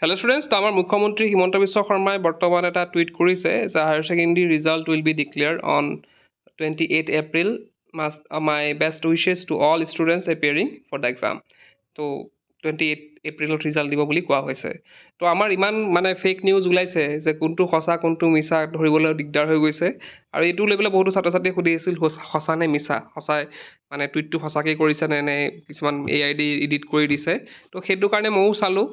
Hello students, তো আমাৰ মুখ্যমন্ত্ৰী হিমন্ত বিশ্ব শৰ্মাই বৰ্তমান এটা টুইট কৰিছে যে higher secondary result will be declare on 28 April. My best wishes to all students appearing for the exam. তো 28 এপ্ৰিলত ৰিজাল্ট দিব বুলি কোৱা হৈছে। তো আমাৰ ইমান মানে ফেক নিউজ ওলাইছে যে কোনটো সঁচা কোনটো মিছা ধৰিবলৈ দিগদাৰ হৈ গৈছে। আৰু এইটো লৈ পেলাই বহুতো ছাত্ৰ ছাত্ৰীয়ে সুধি আছিল সঁচা নে মিছা, সঁচাই মানে টুইটটো সঁচাকৈ কৰিছে নে কিছুমান AI দি এডিট কৰি দিছে। তো সেইটো কাৰণে ময়ো চালোঁ।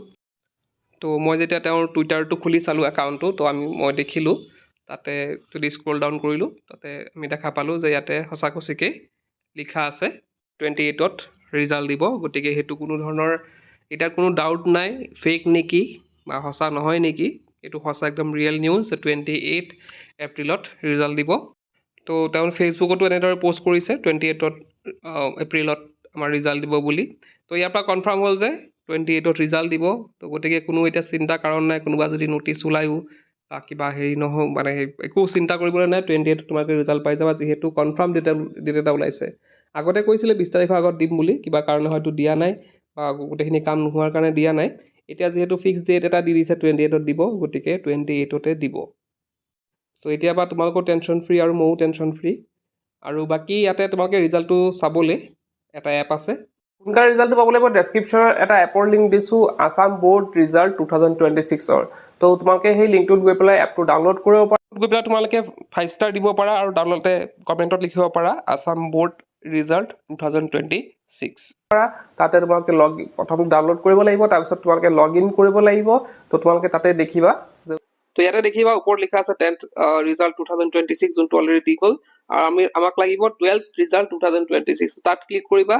তো মই যেতিয়া তেওঁৰ টুইটাৰটো খুলি চালোঁ একাউণ্টটো, তো মই দেখিলোঁ তাতে যদি স্ক্ৰল ডাউন কৰিলোঁ তাতে আমি দেখা পালোঁ যে ইয়াতে সঁচা সঁচিকৈ লিখা আছে 28ত ৰিজাল্ট দিব। গতিকে সেইটো কোনো ধৰণৰ এতিয়া কোনো ডাউট নাই ফেক নেকি বা সঁচা নহয় নেকি, এইটো সঁচা একদম ৰিয়েল নিউজ যে 28 এপ্ৰিলত ৰিজাল্ট দিব। তো তেওঁ ফেচবুকতো এনেদৰে পষ্ট কৰিছে 28 এপ্ৰিলত আমাৰ ৰিজাল্ট দিব বুলি। তো ইয়াৰ পৰা কনফাৰ্ম হ'ল যে 28ত ৰিজাল্ট দিব। তো গতিকে কোনো এতিয়া চিন্তা কাৰণ নাই, কোনোবা যদি ন'টিচ ওলায়ো বা কিবা হেৰি নহওক মানে একো চিন্তা কৰিবলৈ নাই, 28ত তোমালোকে ৰিজাল্ট পাই যাবা, যিহেতু কনফাৰ্ম ডেট এটা ওলাইছে। আগতে কৈছিলে 20 তাৰিখৰ আগত দিম বুলি, কিবা কাৰণে হয়তো দিয়া নাই বা গোটেইখিনি কাম নোহোৱাৰ কাৰণে দিয়া নাই। এতিয়া যিহেতু ফিক্স ডেট এটা দি দিছে 28ত দিব, গতিকে 28তে দিব। তো এতিয়া পৰা তোমালোকৰ টেনশ্যন ফ্ৰী আৰু ময়ো টেনশ্যন ফ্ৰী। আৰু বাকী ইয়াতে তোমালোকে ৰিজাল্টটো চাবলৈ এটা এপ আছে। সোনকালে ৰিজাল্টটো পাবলৈ মই ডেছক্ৰিপশ্যনত এটা এপৰ লিংক দিছোঁ, আছাম ব'ৰ্ড ৰিজাল্ট 2026ৰ। তো তোমালোকে সেই লিংকটোত গৈ পেলাই এপটো ডাউনলোড কৰিব পাৰা। গৈ পেলাই তোমালোকে 5 ষ্টাৰ দিব পাৰা আৰু ডাউনলোডতে কমেণ্টত লিখিব পাৰা আছাম ব'ৰ্ড ৰিজাল্ট 2026 তাতে তোমালোকে প্ৰথম ডাউনলোড কৰিব লাগিব, তাৰপিছত তোমালোকে লগ ইন কৰিব লাগিব। তো তোমালোকে তাতে দেখিবা তো ইয়াতে দেখিবা ওপৰত লিখা আছে 10th ৰিজাল্ট 2026, যোনটো অলৰেডি দি গ'ল। আৰু আমাক লাগিব 12th ৰিজাল্ট 2026, তাত ক্লিক কৰিবা।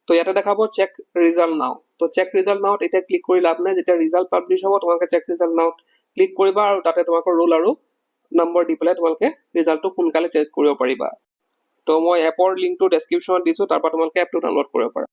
তো ইয়াতে দেখাব চেক ৰিজাল্ট নাও। তো চেক ৰিজাল্ট নাওত এতিয়া ক্লিক কৰি লাভ নাই, যেতিয়া ৰিজাল্ট পাব্লিছ হ'ব তোমালোকে চেক ৰিজাল্ট নাওত ক্লিক কৰিবা আৰু তাতে তোমালোকৰ ৰোল আৰু নম্বৰ দি পেলাই তোমালোকে ৰিজাল্টটো সোনকালে চেক কৰিব পাৰিবা। তো মই এপৰ লিংকটো ডেছক্ৰিপশ্যনত দিছোঁ, তাৰ পৰা তোমালোকে এপটো ডাউনলোড কৰিব পাৰা।